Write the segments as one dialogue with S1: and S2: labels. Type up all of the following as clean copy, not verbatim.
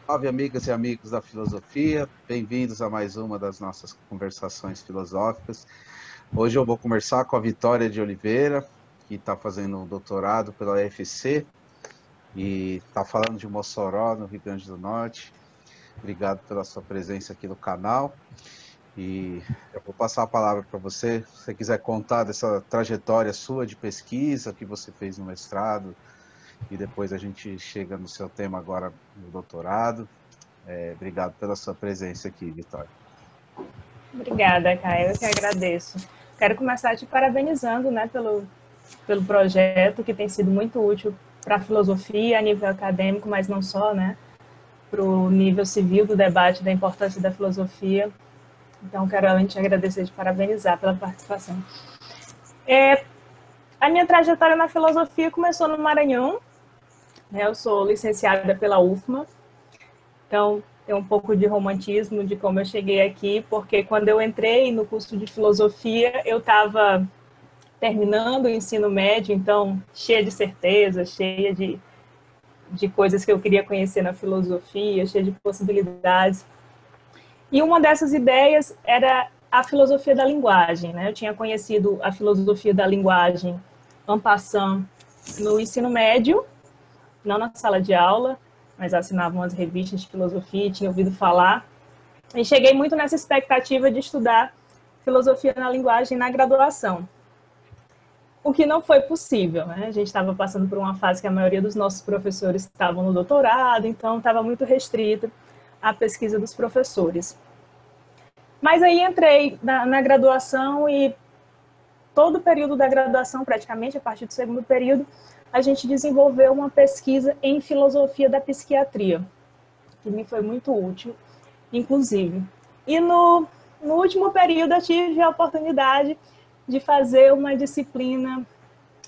S1: Salve, amigas e amigos da filosofia, bem-vindos a mais uma das nossas conversações filosóficas. Hoje eu vou conversar com a Vitória de Oliveira, que está fazendo um doutorado pela UFC e está falando de Mossoró, no Rio Grande do Norte. Obrigado pela sua presença aqui no canal e eu vou passar a palavra para você. Se você quiser contar dessa trajetória sua de pesquisa que você fez no mestrado e depois a gente chega no seu tema agora no doutorado. Obrigado pela sua presença aqui, Vitória.
S2: Obrigada, Caio. Eu que agradeço. Quero começar te parabenizando, né, pelo projeto que tem sido muito útil para a filosofia a nível acadêmico, mas não só, né, para o nível civil do debate da importância da filosofia. Então, quero além de te agradecer e te parabenizar pela participação. A minha trajetória na filosofia começou no Maranhão, né, eu sou licenciada pela UFMA, então tem um pouco de romantismo de como eu cheguei aqui, porque quando eu entrei no curso de filosofia, eu estava terminando o ensino médio, então cheia de certeza, cheia de coisas que eu queria conhecer na filosofia, cheia de possibilidades. E uma dessas ideias era a filosofia da linguagem, né? Eu tinha conhecido a filosofia da linguagem en passant no ensino médio, não na sala de aula, mas assinava umas revistas de filosofia, tinha ouvido falar. E cheguei muito nessa expectativa de estudar filosofia na linguagem na graduação. O que não foi possível, né? A gente estava passando por uma fase que a maioria dos nossos professores estavam no doutorado, então estava muito restrita a pesquisa dos professores. Mas aí entrei na graduação e todo o período da graduação, praticamente a partir do segundo período, a gente desenvolveu uma pesquisa em filosofia da psiquiatria, que me foi muito útil, inclusive. E no último período eu tive a oportunidade de fazer uma disciplina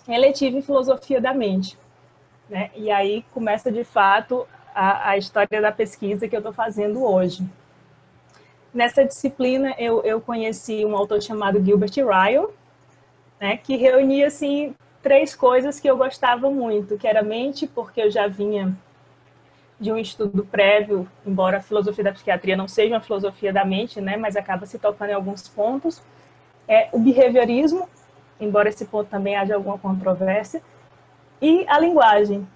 S2: eletiva em filosofia da mente, né? E aí começa de fato a história da pesquisa que eu estou fazendo hoje. Nessa disciplina eu conheci um autor chamado Gilbert Ryle, né, que reunia assim três coisas que eu gostava muito, que era mente, porque eu já vinha de um estudo prévio, embora a filosofia da psiquiatria não seja uma filosofia da mente, né, mas acaba se tocando em alguns pontos. O behaviorismo, embora esse ponto também haja alguma controvérsia, e a linguagem.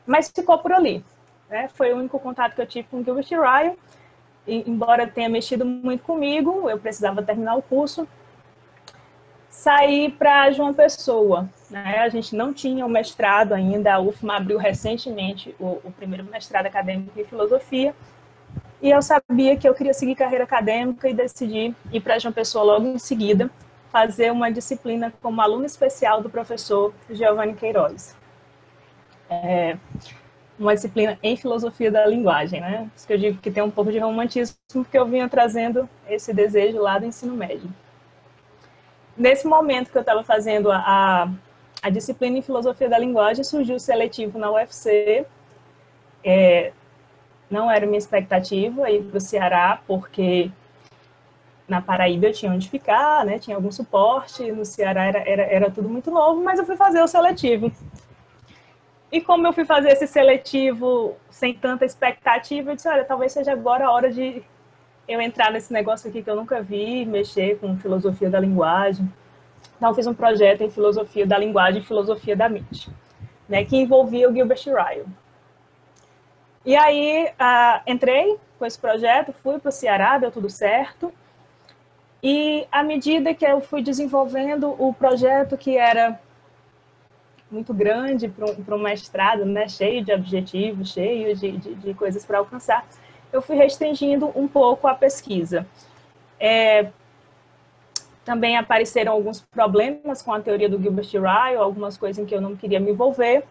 S2: Mas ficou por ali. Né? Foi o único contato que eu tive com Gilbert Ryle, e, embora tenha mexido muito comigo, eu precisava terminar o curso, saí para João Pessoa. Né? A gente não tinha o mestrado ainda, a UFMA abriu recentemente o primeiro mestrado acadêmico em filosofia, e eu sabia que eu queria seguir carreira acadêmica e decidi ir para João Pessoa logo em seguida, fazer uma disciplina como aluno especial do professor Giovanni Queiroz. Uma disciplina em filosofia da linguagem, né? Por isso que eu digo que tem um pouco de romantismo, porque eu vinha trazendo esse desejo lá do ensino médio. Nesse momento que eu estava fazendo a disciplina em filosofia da linguagem, surgiu o seletivo na UFC. Não era minha expectativa ir para o Ceará, porque na Paraíba eu tinha onde ficar, né? Tinha algum suporte, no Ceará era tudo muito novo, mas eu fui fazer o seletivo. E como eu fui fazer esse seletivo sem tanta expectativa, eu disse, olha, talvez seja agora a hora de eu entrar nesse negócio aqui que eu nunca vi, mexer com filosofia da linguagem. Então, eu fiz um projeto em filosofia da linguagem e filosofia da mente, né, que envolvia o Gilbert Ryle. E aí, entrei com esse projeto, fui para o Ceará, deu tudo certo. E à medida que eu fui desenvolvendo o projeto, que era muito grande para um mestrado, né, cheio de objetivos, cheio de coisas para alcançar, eu fui restringindo um pouco a pesquisa. Também apareceram alguns problemas com a teoria do Gilbert Ryle, algumas coisas em que eu não queria me envolver.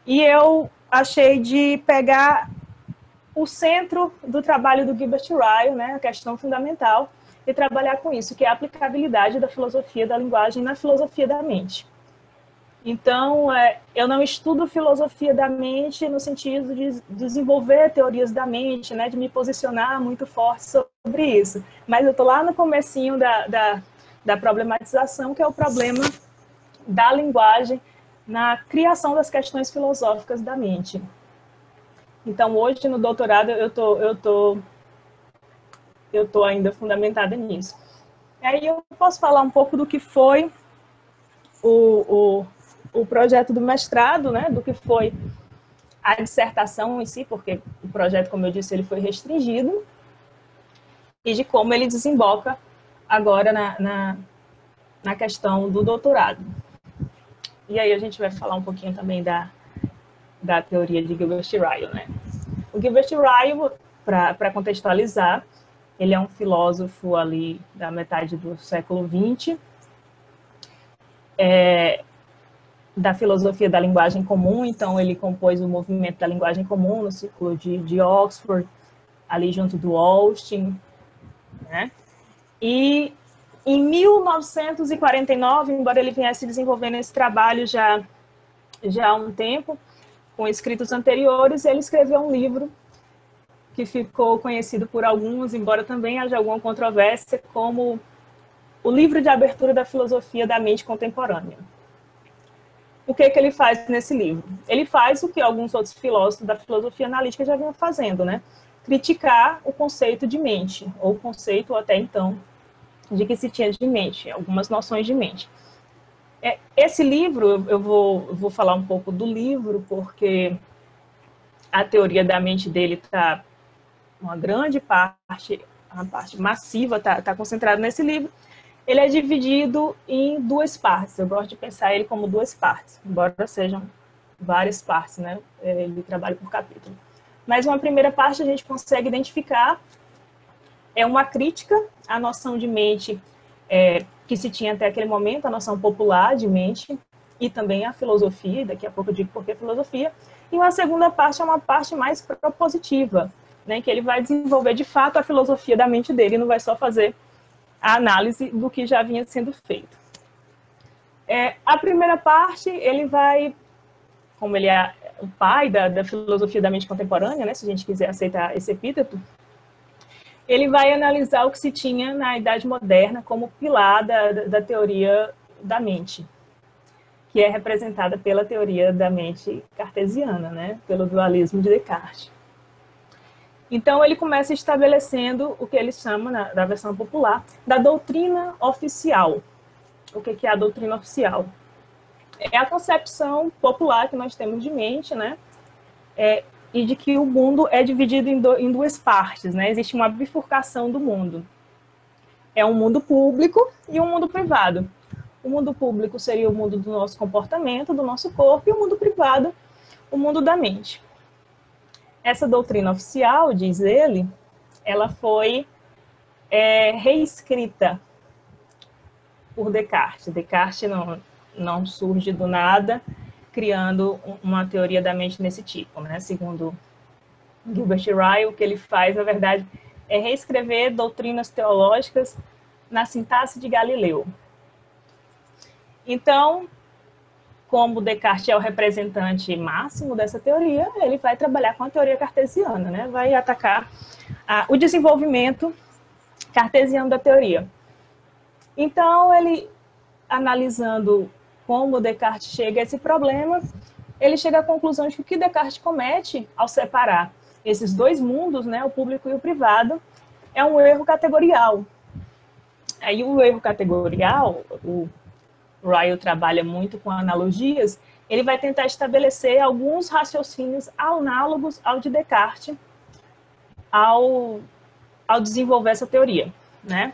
S2: E eu achei de pegar o centro do trabalho do Gilbert Ryle, né, a questão fundamental, e trabalhar com isso, que é a aplicabilidade da filosofia da linguagem na filosofia da mente. Então, eu não estudo filosofia da mente no sentido de desenvolver teorias da mente, né, de me posicionar muito forte sobre isso. Mas eu estou lá no comecinho da problematização, que é o problema da linguagem na criação das questões filosóficas da mente. Então, hoje, no doutorado, eu tô ainda fundamentada nisso. E aí eu posso falar um pouco do que foi o projeto do mestrado, né, do que foi a dissertação em si, porque o projeto, como eu disse, ele foi restringido, e de como ele desemboca agora na questão do doutorado. E aí a gente vai falar um pouquinho também da teoria de Gilbert-Ryle, né? O Gilbert-Ryle, para contextualizar, ele é um filósofo ali da metade do século XX, da filosofia da linguagem comum, então ele compôs o movimento da linguagem comum no círculo de Oxford, ali junto do Austin, né? E em 1949, embora ele viesse desenvolvendo esse trabalho já há um tempo, com escritos anteriores, ele escreveu um livro que ficou conhecido por alguns, embora também haja alguma controvérsia, como o livro de abertura da filosofia da mente contemporânea. O que ele faz nesse livro? Ele faz o que alguns outros filósofos da filosofia analítica já vinham fazendo, né? Criticar o conceito de mente, ou o conceito até então de que se tinha de mente, algumas noções de mente. Esse livro, eu vou falar um pouco do livro, porque a teoria da mente dele está, uma grande parte, uma parte massiva está concentrada nesse livro. Ele é dividido em duas partes, eu gosto de pensar ele como duas partes, embora sejam várias partes, né? Ele trabalha por capítulo. Mas uma primeira parte a gente consegue identificar, é uma crítica à noção de mente que se tinha até aquele momento, a noção popular de mente, e também a filosofia, daqui a pouco eu digo por que filosofia, e uma segunda parte é uma parte mais propositiva, né, que ele vai desenvolver de fato a filosofia da mente dele, não vai só fazer a análise do que já vinha sendo feito. A primeira parte, ele vai, como ele é o pai da filosofia da mente contemporânea, né, se a gente quiser aceitar esse epíteto, ele vai analisar o que se tinha na Idade Moderna como pilar da teoria da mente, que é representada pela teoria da mente cartesiana, né, pelo dualismo de Descartes. Então, ele começa estabelecendo o que ele chama, na versão popular, da doutrina oficial. O que é a doutrina oficial? É a concepção popular que nós temos de mente, né? E de que o mundo é dividido em duas partes, né? Existe uma bifurcação do mundo. É um mundo público e um mundo privado. O mundo público seria o mundo do nosso comportamento, do nosso corpo, e o mundo privado, o mundo da mente. Essa doutrina oficial, diz ele, ela foi reescrita por Descartes. Descartes não surge do nada, criando uma teoria da mente desse tipo, né? Segundo Gilbert-Ryle, o que ele faz, na verdade, é reescrever doutrinas teológicas na sintaxe de Galileu. Então, como Descartes é o representante máximo dessa teoria, ele vai trabalhar com a teoria cartesiana, né? Vai atacar o desenvolvimento cartesiano da teoria. Então, ele, analisando como Descartes chega a esse problema, ele chega à conclusão de que o que Descartes comete ao separar esses dois mundos, né, o público e o privado, é um erro categorial. Aí o erro categorial, o Ryle trabalha muito com analogias, ele vai tentar estabelecer alguns raciocínios análogos ao de Descartes ao desenvolver essa teoria, né?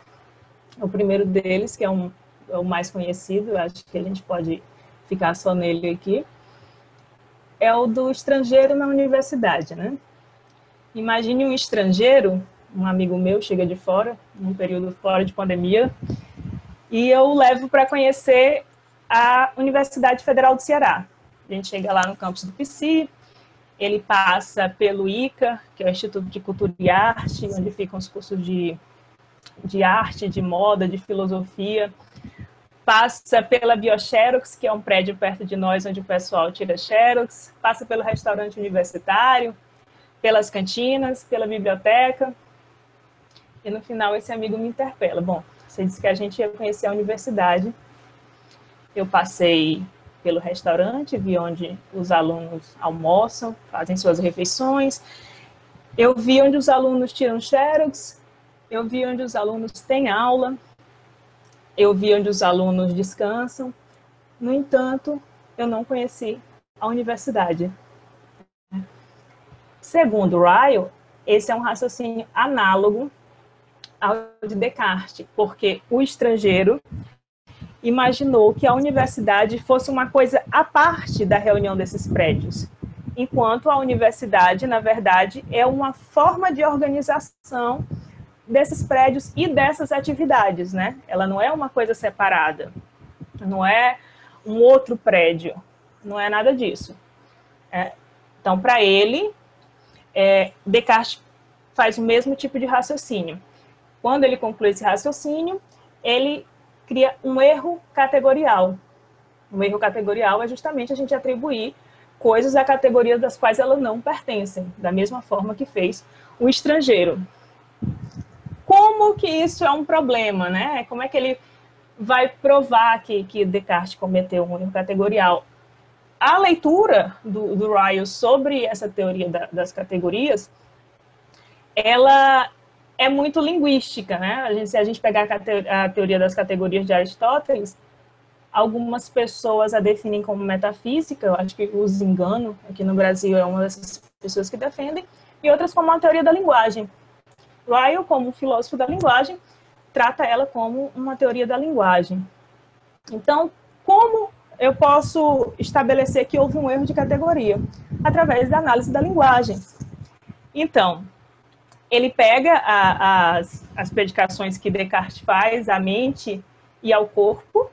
S2: O primeiro deles, que é o mais conhecido, acho que a gente pode ficar só nele aqui, é o do estrangeiro na universidade, né? Imagine um estrangeiro, um amigo meu chega de fora, num período fora de pandemia, e eu levo para conhecer a Universidade Federal do Ceará. A gente chega lá no campus do PC, ele passa pelo ICA, que é o Instituto de Cultura e Arte, onde ficam os cursos de arte, de moda, de filosofia, passa pela Bioxerox, que é um prédio perto de nós, onde o pessoal tira xerox, passa pelo restaurante universitário, pelas cantinas, pela biblioteca, e no final esse amigo me interpela. Bom, você disse que a gente ia conhecer a universidade, eu passei pelo restaurante, vi onde os alunos almoçam, fazem suas refeições. Eu vi onde os alunos tiram xerox, eu vi onde os alunos têm aula, eu vi onde os alunos descansam. No entanto, eu não conheci a universidade. Segundo Ryle, esse é um raciocínio análogo ao de Descartes, porque o estrangeiro imaginou que a universidade fosse uma coisa à parte da reunião desses prédios, enquanto a universidade, na verdade, é uma forma de organização desses prédios e dessas atividades, né? Ela não é uma coisa separada, não é um outro prédio, não é nada disso. Então, para ele, Descartes faz o mesmo tipo de raciocínio. Quando ele conclui esse raciocínio, ele cria um erro categorial. Um erro categorial é justamente a gente atribuir coisas a categorias das quais elas não pertencem, da mesma forma que fez o estrangeiro. Como que isso é um problema, né? Como é que ele vai provar que Descartes cometeu um erro categorial? A leitura do Ryle sobre essa teoria das categorias, ela é muito linguística, né? Se a gente pegar a teoria das categorias de Aristóteles, algumas pessoas a definem como metafísica, eu acho que os engano, aqui no Brasil é uma dessas pessoas que defendem, e outras como a teoria da linguagem. Ryle, como filósofo da linguagem, trata ela como uma teoria da linguagem. Então, como eu posso estabelecer que houve um erro de categoria? Através da análise da linguagem. Então, ele pega as predicações que Descartes faz à mente e ao corpo,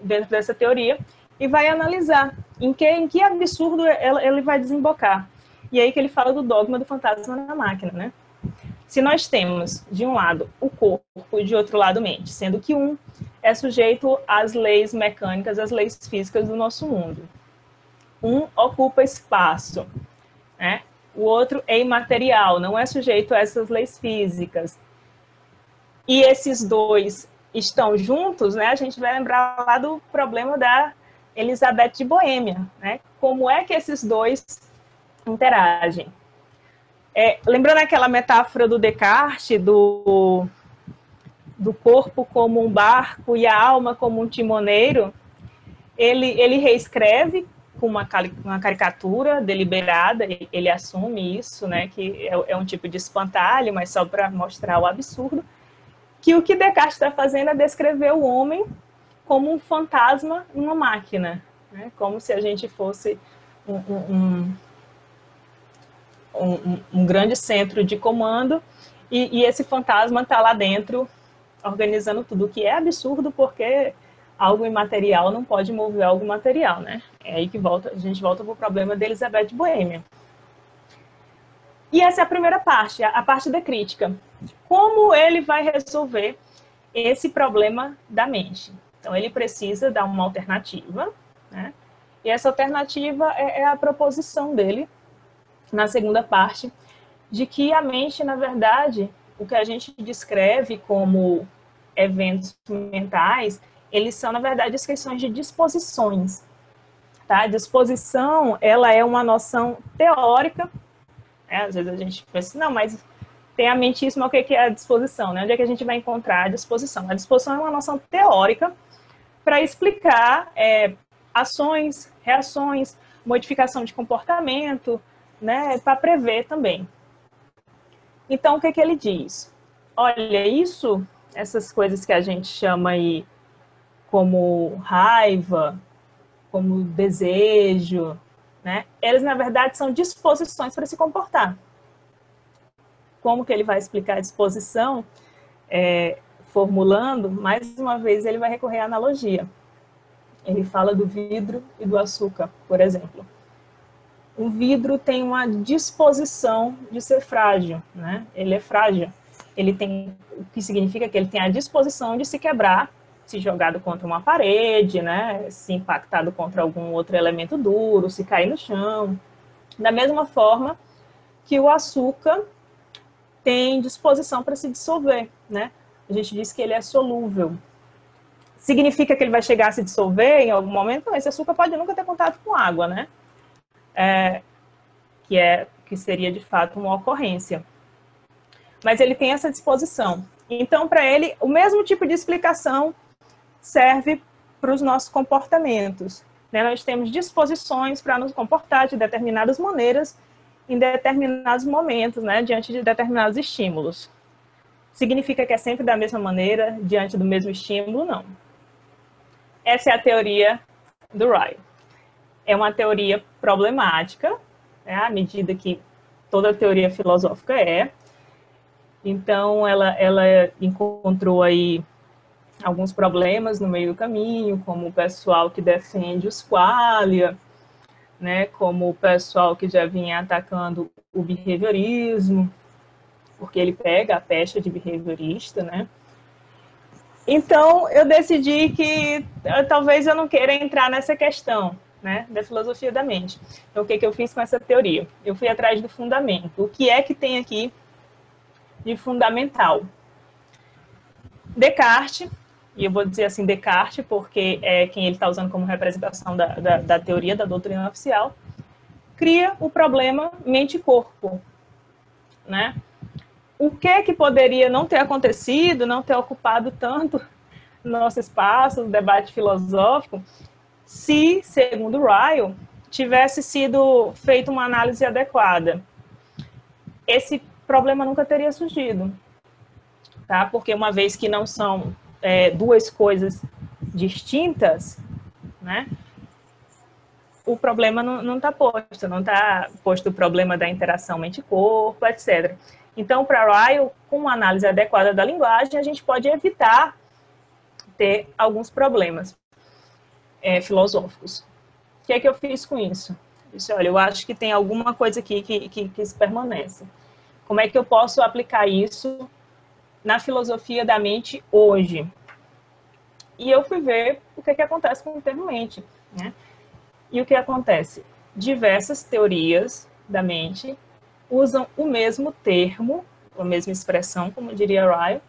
S2: dentro dessa teoria, e vai analisar em que absurdo ele vai desembocar. E aí que ele fala do dogma do fantasma na máquina, né? Se nós temos, de um lado, o corpo e de outro lado, a mente, sendo que um é sujeito às leis mecânicas, às leis físicas do nosso mundo. Um ocupa espaço, né? O outro é imaterial, não é sujeito a essas leis físicas. E esses dois estão juntos, né? A gente vai lembrar lá do problema da Elizabeth de Boêmia, né? Como é que esses dois interagem? Lembrando aquela metáfora do Descartes, do corpo como um barco e a alma como um timoneiro, ele reescreve com uma caricatura deliberada, ele assume isso, né, que é um tipo de espantalho, mas só para mostrar o absurdo, que o que Descartes está fazendo é descrever o homem como um fantasma numa máquina, né, como se a gente fosse um grande centro de comando, e esse fantasma está lá dentro organizando tudo, o que é absurdo, porque algo imaterial não pode mover algo material, né? É aí que a gente volta para o problema de Elizabeth de Boêmia. E essa é a primeira parte, a parte da crítica. Como ele vai resolver esse problema da mente? Então, ele precisa dar uma alternativa, né? E essa alternativa é a proposição dele, na segunda parte, de que a mente, na verdade, o que a gente descreve como eventos mentais, eles são, na verdade, descrições de disposições. Tá? A disposição, ela é uma noção teórica, né? Às vezes a gente pensa, não, mas tem a mentíssima, o que é a disposição? Né? Onde é que a gente vai encontrar a disposição? A disposição é uma noção teórica para explicar ações, reações, modificação de comportamento, né? Para prever também. Então, o que ele diz? Olha, essas coisas que a gente chama aí como raiva, como desejo, né? Eles, na verdade, são disposições para se comportar. Como que ele vai explicar a disposição? Formulando, mais uma vez, ele vai recorrer à analogia. Ele fala do vidro e do açúcar, por exemplo. O vidro tem uma disposição de ser frágil, né? Ele é frágil. Ele tem, o que significa que ele tem a disposição de se quebrar, se jogado contra uma parede, né? Se impactado contra algum outro elemento duro, se cair no chão. Da mesma forma que o açúcar tem disposição para se dissolver, né? A gente diz que ele é solúvel. significa que ele vai chegar a se dissolver em algum momento? Não, esse açúcar pode nunca ter contato com água, né? Que seria, de fato, uma ocorrência. Mas ele tem essa disposição. Então, para ele, o mesmo tipo de explicação serve para os nossos comportamentos. Né? Nós temos disposições para nos comportar de determinadas maneiras em determinados momentos, né? Diante de determinados estímulos. Significa que é sempre da mesma maneira, diante do mesmo estímulo? Não. Essa é a teoria do Ryle. É uma teoria problemática, né? À medida que toda teoria filosófica é. Então, ela encontrou aí alguns problemas no meio do caminho, como o pessoal que defende os qualia, né, como o pessoal que já vinha atacando o behaviorismo, porque ele pega a pecha de behaviorista, né? Então, eu decidi que talvez eu não queira entrar nessa questão, né, da filosofia da mente. Então, o que eu fiz com essa teoria? Eu fui atrás do fundamento. O que é que tem aqui de fundamental? Descartes, e eu vou dizer assim Descartes, porque é quem ele está usando como representação da teoria da doutrina oficial, cria o problema mente-corpo, né? O que poderia não ter acontecido, não ter ocupado tanto nosso espaço, o debate filosófico, se, segundo Ryle, tivesse sido feita uma análise adequada? Esse problema nunca teria surgido, tá? Porque uma vez que não são duas coisas distintas, né? O problema não está posto, não está posto o problema da interação mente-corpo, etc. Então, para Ryle, com uma análise adequada da linguagem, a gente pode evitar ter alguns problemas filosóficos. O que é que eu fiz com isso? Eu disse, olha, eu acho que tem alguma coisa aqui que se permanece. Como é que eu posso aplicar isso na filosofia da mente hoje? E eu fui ver o que acontece com o termo mente, né? E o que acontece? Diversas teorias da mente usam o mesmo termo, a mesma expressão, como diria Ryle,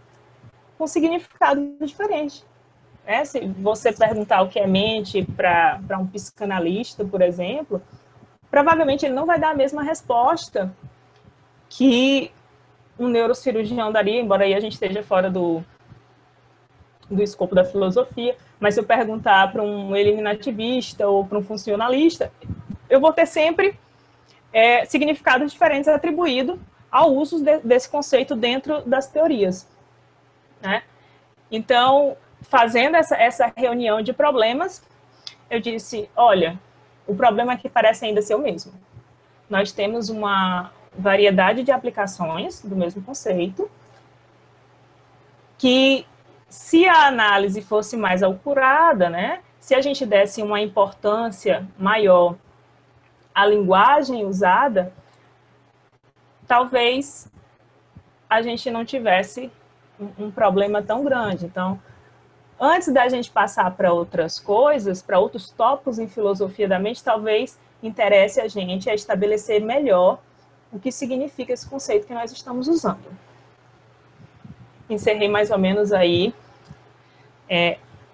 S2: com significado diferente. Se você perguntar o que é mente para um psicanalista, por exemplo, provavelmente ele não vai dar a mesma resposta que um neurocirurgião daria, embora aí a gente esteja fora do escopo da filosofia, mas se eu perguntar para um eliminativista ou para um funcionalista, eu vou ter sempre significados diferentes atribuídos ao uso desse conceito dentro das teorias, né? Então, fazendo essa reunião de problemas, eu disse, olha, o problema aqui parece ainda ser o mesmo. Nós temos uma variedade de aplicações do mesmo conceito, que se a análise fosse mais acurada, né, se a gente desse uma importância maior à linguagem usada, talvez a gente não tivesse um problema tão grande. Então, antes da gente passar para outras coisas, para outros tópicos em filosofia da mente, talvez interesse a gente a estabelecer melhor o que significa esse conceito que nós estamos usando. Encerrei mais ou menos aí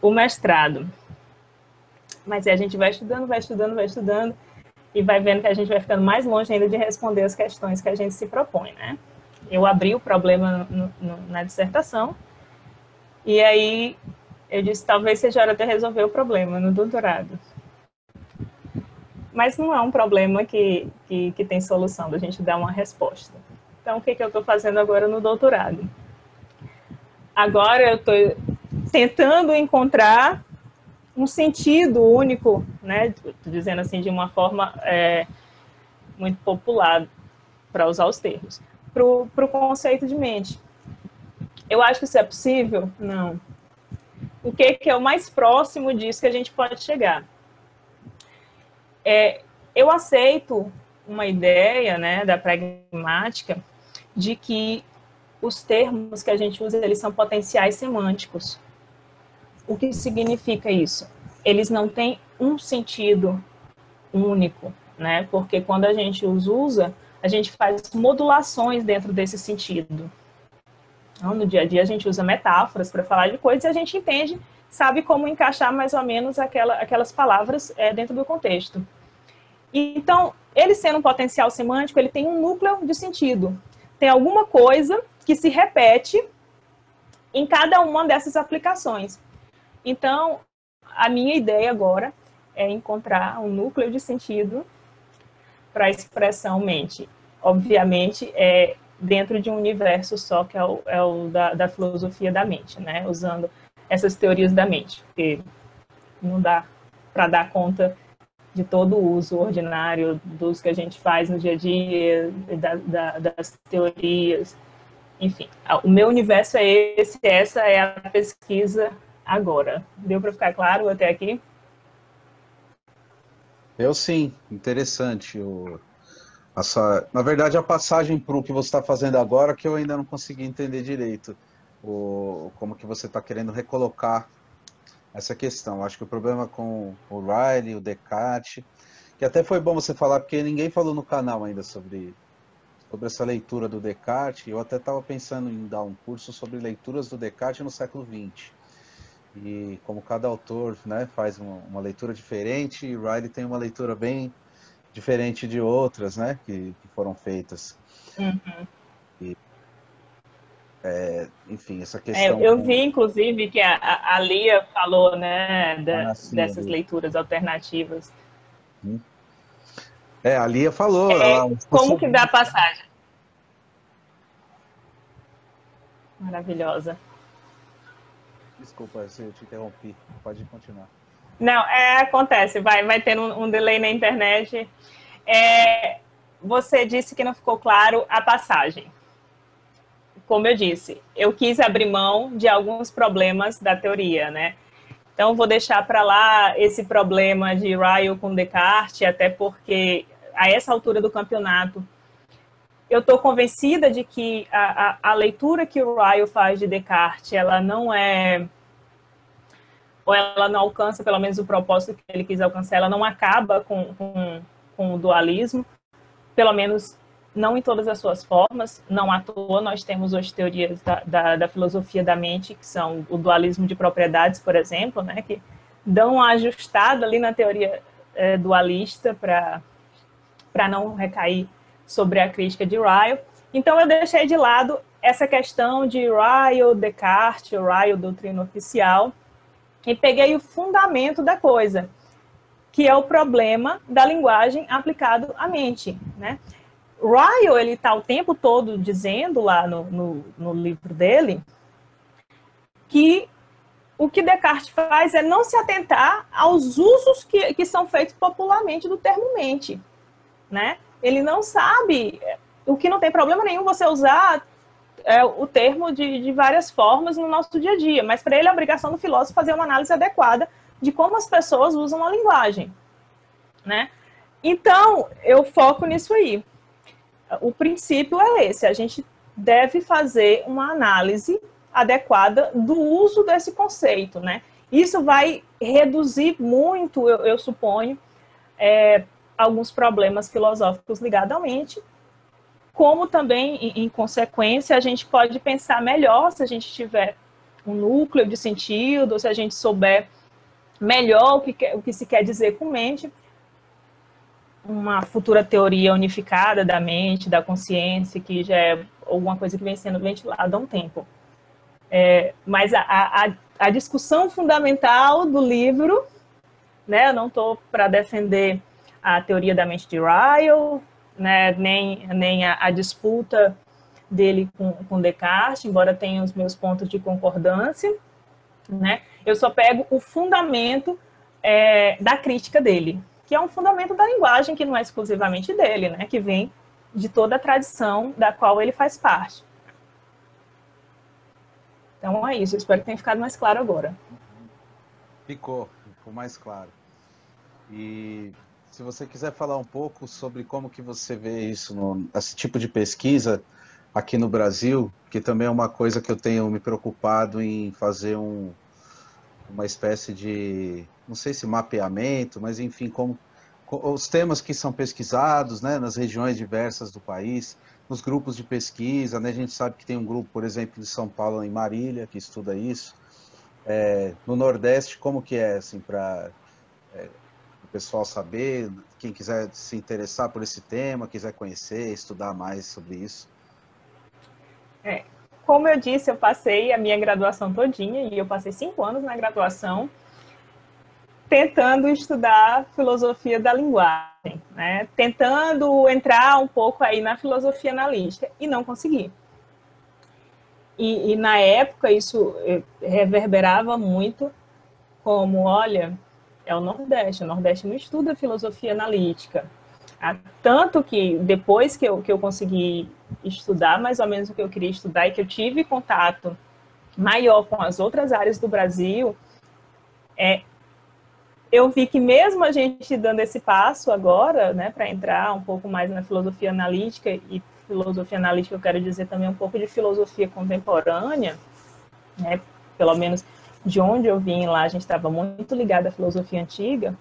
S2: o mestrado. Mas a gente vai estudando, e vai vendo que a gente vai ficando mais longe ainda de responder as questões que a gente se propõe, né? Eu abri o problema na dissertação, e aí eu disse, talvez seja hora de resolver o problema no doutorado. Mas não é um problema que tem solução, da gente dar uma resposta. Então, o que eu estou fazendo agora no doutorado? Agora eu estou tentando encontrar um sentido único, né? Estou dizendo assim de uma forma muito popular, para usar os termos, para o conceito de mente. Eu acho que isso é possível? Não. O que é o mais próximo disso que a gente pode chegar? Eu aceito uma ideia, né, da pragmática, de que os termos que a gente usa, eles são potenciais semânticos. O que significa isso? Eles não têm um sentido único, né? Porque quando a gente os usa, a gente faz modulações dentro desse sentido. Então, no dia a dia, a gente usa metáforas para falar de coisas e a gente entende sabe como encaixar mais ou menos aquelas palavras dentro do contexto. Então, ele sendo um potencial semântico, ele tem um núcleo de sentido. Tem alguma coisa que se repete em cada uma dessas aplicações. Então, a minha ideia agora é encontrar um núcleo de sentido para a expressão mente. Obviamente, dentro de um universo só, que é o da filosofia da mente, né? Usando essas teorias da mente, porque não dá para dar conta de todo o uso ordinário dos que a gente faz no dia a dia, das teorias, enfim. O meu universo é esse, essa é a pesquisa agora. Deu para ficar claro até aqui?
S1: Eu sim, interessante. Na verdade, a passagem para o que você está fazendo agora, que eu ainda não consegui entender direito. Como que você está querendo recolocar essa questão. Acho que o problema com o Riley, o Descartes, que até foi bom você falar, porque ninguém falou no canal ainda sobre essa leitura do Descartes. Eu até estava pensando em dar um curso sobre leituras do Descartes no século XX. E como cada autor, né, faz uma leitura diferente, e Riley tem uma leitura bem diferente de outras, né, que foram feitas.
S2: Uhum.
S1: Enfim, essa questão...
S2: eu vi, inclusive, que a Lia falou, né,
S1: sim,
S2: dessas leituras alternativas.
S1: A Lia falou, ela
S2: Como que dá a passagem? Maravilhosa.
S1: Desculpa, eu te interrompi. Pode continuar.
S2: Não, acontece, vai ter um delay na internet. Você disse que não ficou claro a passagem. Como eu disse, eu quis abrir mão de alguns problemas da teoria, né? Então, vou deixar para lá esse problema de Ryle com Descartes, até porque, a essa altura do campeonato, eu estou convencida de que a leitura que o Ryle faz de Descartes, ela não é... ou ela não alcança, pelo menos, o propósito que ele quis alcançar, ela não acaba com o dualismo, pelo menos não em todas as suas formas. Não à toa nós temos hoje teorias da filosofia da mente, que são o dualismo de propriedades, por exemplo, né, que dão uma ajustada ali na teoria dualista para não recair sobre a crítica de Ryle. Então eu deixei de lado essa questão de Ryle, Descartes, Ryle, doutrina oficial, e peguei o fundamento da coisa, que é o problema da linguagem aplicado à mente, né? Ryle, ele está o tempo todo dizendo lá no livro dele que o que Descartes faz é não se atentar aos usos que são feitos popularmente do termo mente, né? Ele não sabe, o que não tem problema nenhum você usar o termo de várias formas no nosso dia a dia, mas para ele é a obrigação do filósofo fazer uma análise adequada de como as pessoas usam a linguagem, né? Então, eu foco nisso aí. O princípio é esse, a gente deve fazer uma análise adequada do uso desse conceito, né? Isso vai reduzir muito, eu suponho, alguns problemas filosóficos ligados à mente, como também, em consequência, a gente pode pensar melhor se a gente tiver um núcleo de sentido, se a gente souber melhor o que se quer dizer com mente, uma futura teoria unificada da mente, da consciência, que já é alguma coisa que vem sendo ventilada há um tempo. Mas a discussão fundamental do livro, né, eu não estou para defender a teoria da mente de Ryle, né, nem a disputa dele com Descartes, embora tenha os meus pontos de concordância, né, eu só pego o fundamento da crítica dele, que é um fundamento da linguagem que não é exclusivamente dele, né, que vem de toda a tradição da qual ele faz parte. Então é isso, eu espero que tenha ficado mais claro agora.
S1: Ficou mais claro. E se você quiser falar um pouco sobre como que você vê isso, esse tipo de pesquisa aqui no Brasil, que também é uma coisa que eu tenho me preocupado em fazer uma espécie de, não sei se mapeamento, mas enfim, como os temas que são pesquisados, né, nas regiões diversas do país, nos grupos de pesquisa, né, a gente sabe que tem um grupo, por exemplo, de São Paulo, em Marília, que estuda isso, no Nordeste, como que é, assim, para o pessoal saber, quem quiser se interessar por esse tema, quiser conhecer, estudar mais sobre isso?
S2: Como eu disse, eu passei a minha graduação todinha, e eu passei 5 anos na graduação, tentando estudar filosofia da linguagem, né? Tentando entrar um pouco aí na filosofia analítica, e não consegui. E na época isso reverberava muito como, olha, é o Nordeste não estuda filosofia analítica. Tanto que depois que eu consegui estudar mais ou menos o que eu queria estudar e que eu tive contato maior com as outras áreas do Brasil, eu vi que mesmo a gente dando esse passo agora, né, para entrar um pouco mais na filosofia analítica, e filosofia analítica eu quero dizer também um pouco de filosofia contemporânea, né, pelo menos de onde eu vim lá, a gente estava muito ligado à filosofia antiga,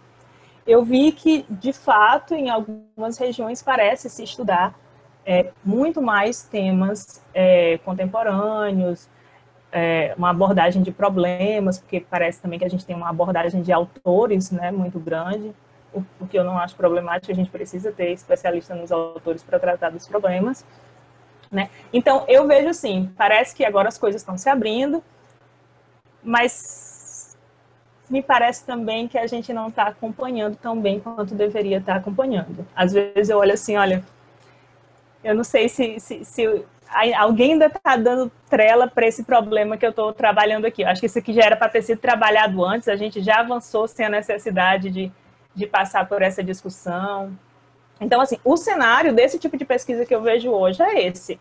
S2: eu vi que, de fato, em algumas regiões parece se estudar muito mais temas contemporâneos, uma abordagem de problemas, porque parece também que a gente tem uma abordagem de autores, né, muito grande, o que eu não acho problemático, a gente precisa ter especialista nos autores para tratar dos problemas, né? Então, eu vejo assim, parece que agora as coisas estão se abrindo, mas me parece também que a gente não está acompanhando tão bem quanto deveria estar acompanhando. Às vezes eu olho assim, olha, eu não sei se alguém ainda está dando trela para esse problema que eu estou trabalhando aqui. Eu acho que isso aqui já era para ter sido trabalhado antes, a gente já avançou sem a necessidade de passar por essa discussão. Então, assim, o cenário desse tipo de pesquisa que eu vejo hoje é esse.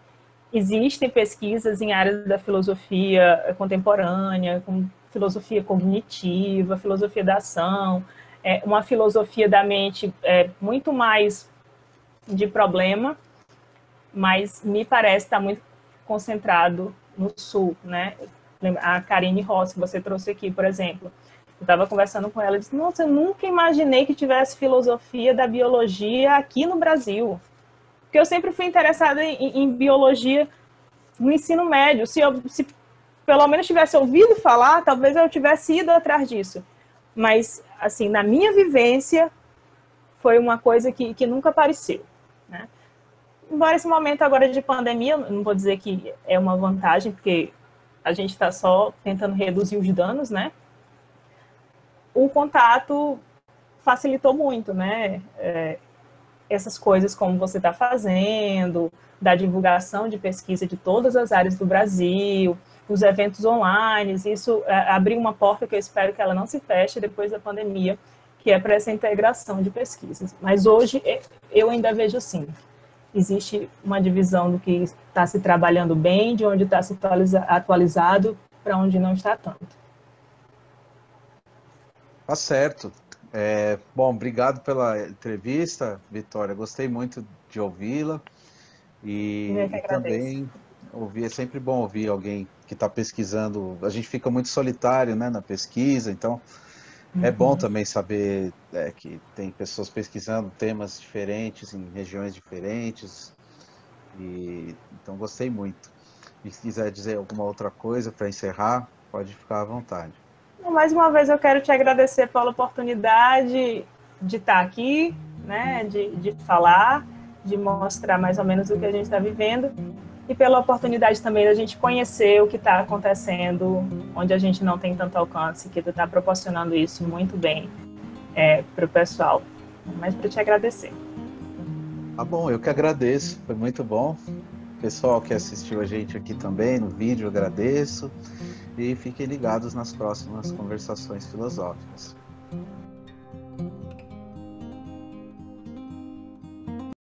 S2: Existem pesquisas em áreas da filosofia contemporânea, como filosofia cognitiva, filosofia da ação, uma filosofia da mente muito mais de problema, mas me parece estar muito concentrado no Sul, né? A Karine Rossi, que você trouxe aqui, por exemplo, eu estava conversando com ela e disse, nossa, eu nunca imaginei que tivesse filosofia da biologia aqui no Brasil, porque eu sempre fui interessada em biologia no ensino médio, se pelo menos tivesse ouvido falar, talvez eu tivesse ido atrás disso, mas, assim, na minha vivência, foi uma coisa que nunca apareceu, né? Embora esse momento agora de pandemia, não vou dizer que é uma vantagem, porque a gente está só tentando reduzir os danos, né? O contato facilitou muito, né? Essas coisas como você está fazendo, da divulgação de pesquisa de todas as áreas do Brasil, os eventos online, isso abriu uma porta que eu espero que ela não se feche depois da pandemia, que é para essa integração de pesquisas. Mas hoje eu ainda vejo assim, existe uma divisão do que está se trabalhando bem, de onde está se atualizado, para onde não está tanto.
S1: Tá certo. Bom, obrigado pela entrevista, Vitória. Gostei muito de ouvi-la.
S2: Eu que
S1: E
S2: agradeço.
S1: também ouvir, é sempre bom ouvir alguém que está pesquisando. A gente fica muito solitário, né, na pesquisa, então é bom também saber que tem pessoas pesquisando temas diferentes em regiões diferentes. Então gostei muito. E se quiser dizer alguma outra coisa para encerrar, pode ficar à vontade.
S2: Mais uma vez eu quero te agradecer pela oportunidade de estar aqui, né, de falar, de mostrar mais ou menos o que a gente está vivendo, e pela oportunidade também da gente conhecer o que está acontecendo, onde a gente não tem tanto alcance, que tu está proporcionando isso muito bem para o pessoal. Mas para te agradecer.
S1: Tá bom, eu que agradeço, foi muito bom. Pessoal que assistiu a gente aqui também no vídeo, eu agradeço. E fiquem ligados nas próximas conversações filosóficas.